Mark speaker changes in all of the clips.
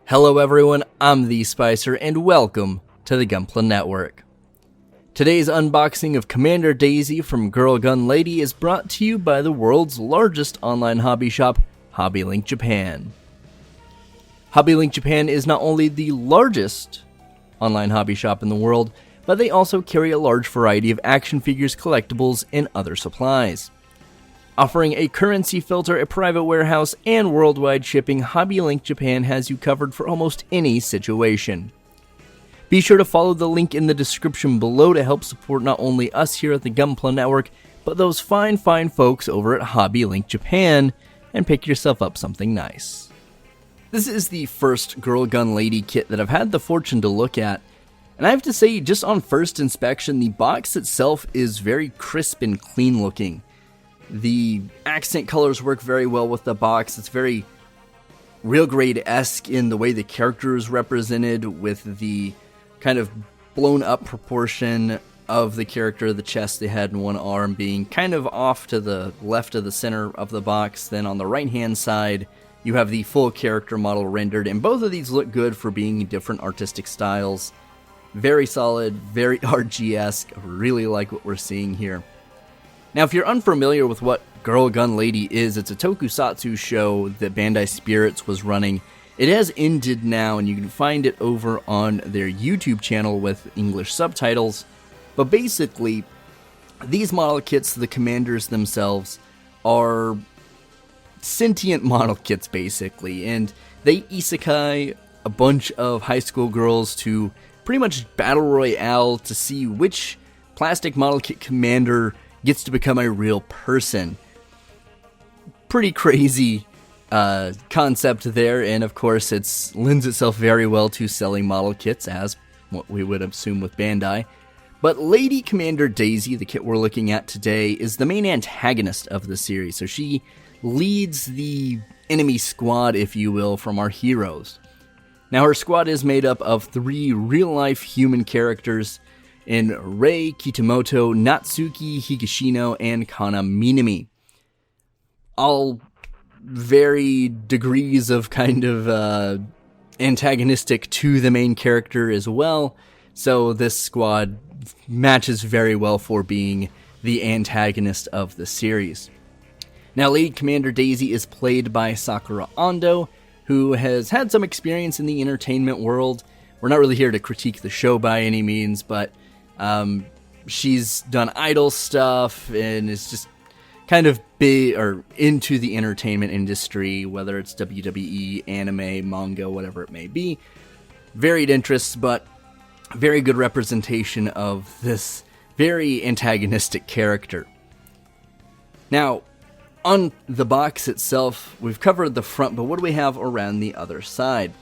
Speaker 1: Hello everyone, I'm the Spicer, and welcome to the Gunpla Network. Today's unboxing of Commander Deijī from Girl Gun Lady is brought to you by the world's largest online hobby shop, HobbyLink Japan. HobbyLink Japan is not only the largest online hobby shop in the world, but they also carry a large variety of action figures, collectibles, and other supplies. Offering a currency filter, a private warehouse, and worldwide shipping, HobbyLink Japan has you covered for almost any situation. Be sure to follow the link in the description below to help support not only us here at the Gunpla Network, but those fine folks over at HobbyLink Japan, and pick yourself up something nice. This is the first Girl Gun Lady kit that I've had the fortune to look at, and I have to say, just on first inspection, the box itself is very crisp and clean looking. The accent colors work very well with the box. It's very real grade-esque in the way the character is represented, with the kind of blown up proportion of the character, the chest, the head, and one arm being kind of off to the left of the center of the box. Then on the right-hand side, you have the full character model rendered, and both of these look good for being different artistic styles. Very solid, very RG-esque. I really like what we're seeing here. Now, if you're unfamiliar with what Girl Gun Lady is, it's a tokusatsu show that Bandai Spirits was running. It has ended now, and you can find it over on their YouTube channel with English subtitles. But basically, these model kits, the commanders themselves, are sentient model kits, basically. And they isekai a bunch of high school girls to pretty much battle royale to see which plastic model kit commander gets to become a real person. Pretty crazy concept there, and of course it lends itself very well to selling model kits, as what we would assume with Bandai. But Lady Commander Deijī, the kit we're looking at today, is the main antagonist of the series, so she leads the enemy squad, if you will, from our heroes. Now, her squad is made up of 3 real-life human characters in Rei, Kitamoto, Natsuki, Higashino, and Kana Minami. All vary degrees of kind of antagonistic to the main character as well, so this squad matches very well for being the antagonist of the series. Now, Lady Commander Deijī is played by Sakura Ando, who has had some experience in the entertainment world. We're not really here to critique the show by any means, but she's done idol stuff and is just kind of big or into the entertainment industry, whether it's WWE, anime, manga, whatever it may be. Varied interests, but very good representation of this very antagonistic character. Now, on the box itself, we've covered the front, but what do we have around the other side?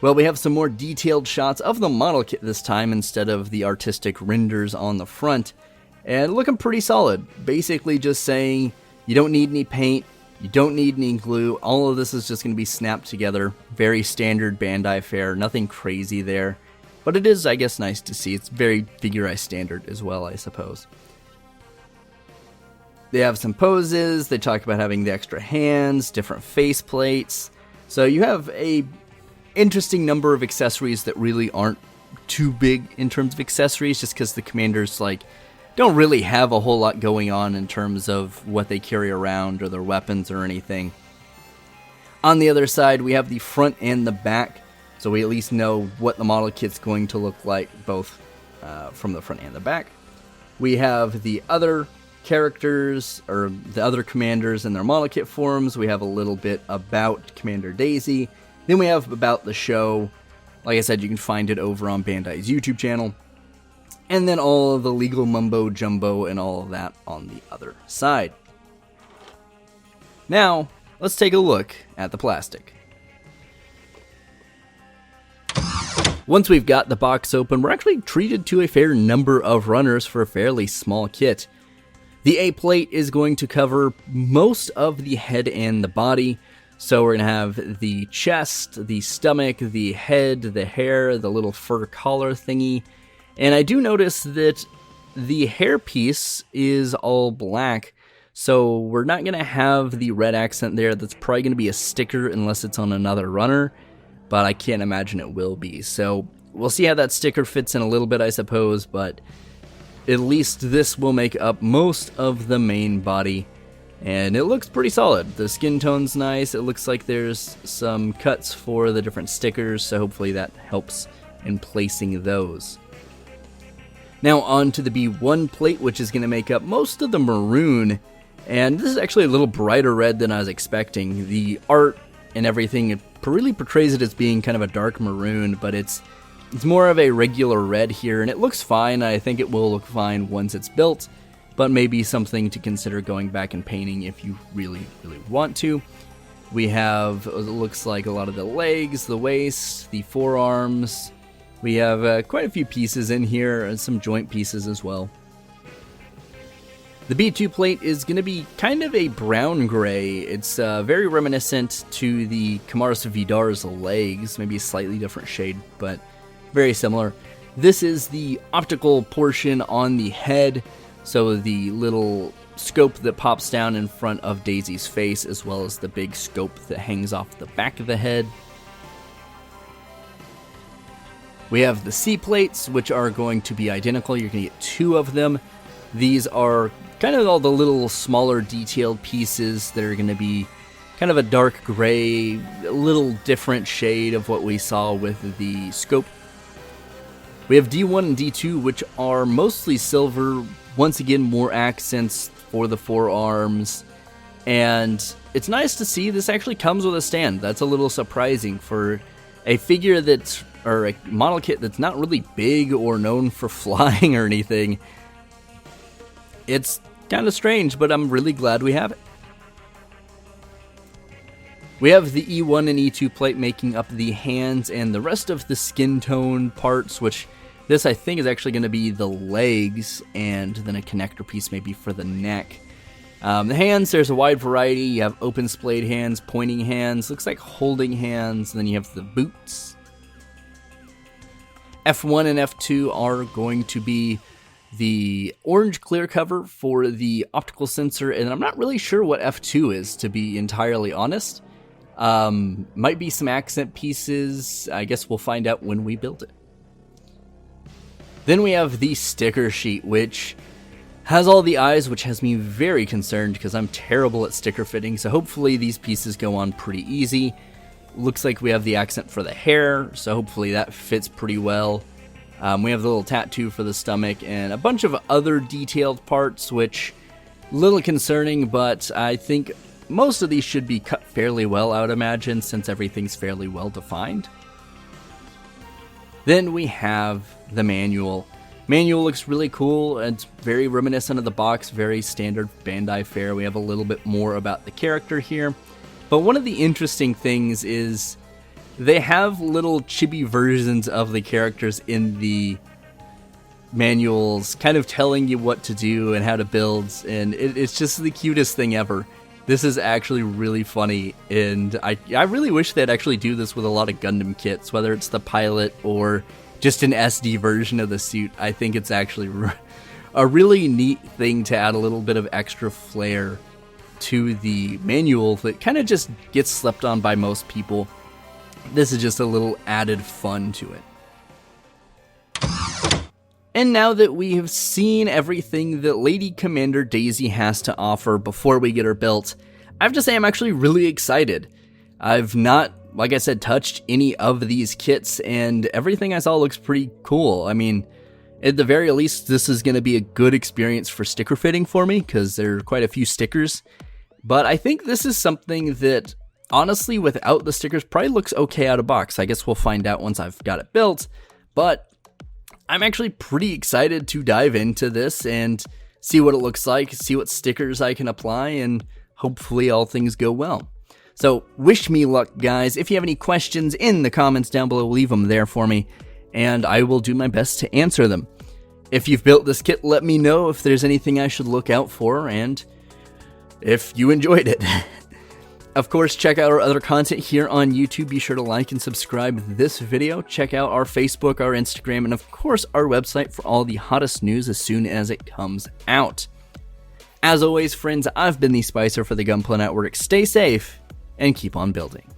Speaker 1: Well, we have some more detailed shots of the model kit this time instead of the artistic renders on the front, and looking pretty solid. Basically just saying you don't need any paint, you don't need any glue, all of this is just going to be snapped together. Very standard Bandai fare, nothing crazy there, but it is, I guess, nice to see. It's very figurized standard as well, I suppose. They have some poses, they talk about having the extra hands, different face plates, so you have a interesting number of accessories that really aren't too big in terms of accessories, just because the commanders don't really have a whole lot going on in terms of what they carry around or their weapons or anything. On the other side, we have the front and the back, so we at least know what the model kit's going to look like, both from the front and the back. We have the other characters, or the other commanders and their model kit forms. We have a little bit about Commander Deijī. Then we have about the show. Like I said, you can find it over on Bandai's YouTube channel. And then all of the legal mumbo jumbo and all of that on the other side. Now, let's take a look at the plastic. Once we've got the box open, we're actually treated to a fair number of runners for a fairly small kit. The A plate is going to cover most of the head and the body. So we're going to have the chest, the stomach, the head, the hair, the little fur collar thingy. And I do notice that the hairpiece is all black. So we're not going to have the red accent there. That's probably going to be a sticker unless it's on another runner, but I can't imagine it will be. So we'll see how that sticker fits in a little bit, I suppose, but at least this will make up most of the main body, and it looks pretty solid. The skin tone's nice. It looks like there's some cuts for the different stickers, so hopefully that helps in placing those. Now on to the B1 plate, which is going to make up most of the maroon. And this is actually a little brighter red than I was expecting. The art and everything, it really portrays it as being kind of a dark maroon, but it's more of a regular red here, and it looks fine. I think it will look fine once it's built, but maybe something to consider going back and painting if you really, really want to. We have, it looks like, a lot of the legs, the waist, the forearms. We have quite a few pieces in here, and some joint pieces as well. The B2 plate is going to be kind of a brown-gray. It's very reminiscent to the Kamaras Vidar's legs, maybe a slightly different shade, but very similar. This is the optical portion on the head, so the little scope that pops down in front of Daisy's face, as well as the big scope that hangs off the back of the head. We have the C plates, which are going to be identical. You're going to get 2 of them. These are kind of all the little smaller detailed pieces that are going to be kind of a dark gray, a little different shade of what we saw with the scope. We have D1 and D2, which are mostly silver. Once again, more accents for the forearms. And it's nice to see this actually comes with a stand. That's a little surprising for a figure that's, or a model kit that's not really big or known for flying or anything. It's kind of strange, but I'm really glad we have it. We have the E1 and E2 plate making up the hands and the rest of the skin tone parts, which this I think is actually going to be the legs, and then a connector piece maybe for the neck. The hands, there's a wide variety. You have open splayed hands, pointing hands, looks like holding hands, and then you have the boots. F1 and F2 are going to be the orange clear cover for the optical sensor, and I'm not really sure what F2 is, to be entirely honest. Might be some accent pieces. I guess we'll find out when we build it. Then we have the sticker sheet, which has all the eyes, which has me very concerned because I'm terrible at sticker fitting, so hopefully these pieces go on pretty easy. Looks like we have the accent for the hair, so hopefully that fits pretty well. We have the little tattoo for the stomach and a bunch of other detailed parts, which a little concerning, but I think most of these should be cut fairly well, I would imagine, since everything's fairly well defined. Then we have the manual. Manual looks really cool. It's very reminiscent of the box, very standard Bandai fare. We have a little bit more about the character here. But one of the interesting things is they have little chibi versions of the characters in the manuals, kind of telling you what to do and how to build, and it's just the cutest thing ever. This is actually really funny, and I really wish they'd actually do this with a lot of Gundam kits, whether it's the pilot or just an SD version of the suit. I think it's actually a really neat thing to add a little bit of extra flair to the manual that kind of just gets slept on by most people. This is just a little added fun to it. And now that we have seen everything that Lady Commander Deijī has to offer before we get her built, I have to say I'm actually really excited. I've not, like I said, touched any of these kits, and everything I saw looks pretty cool. I mean, at the very least, this is going to be a good experience for sticker fitting for me, because there are quite a few stickers. But I think this is something that, honestly, without the stickers, probably looks okay out of box. I guess we'll find out once I've got it built, but I'm actually pretty excited to dive into this and see what it looks like, see what stickers I can apply, and hopefully all things go well. So wish me luck, guys. If you have any questions in the comments down below, leave them there for me, and I will do my best to answer them. If you've built this kit, let me know if there's anything I should look out for, and if you enjoyed it. Of course, check out our other content here on YouTube. Be sure to like and subscribe this video. Check out our Facebook, our Instagram, and of course our website for all the hottest news as soon as it comes out. As always, friends, I've been the Spicer for the Gunpla Network. Stay safe and keep on building.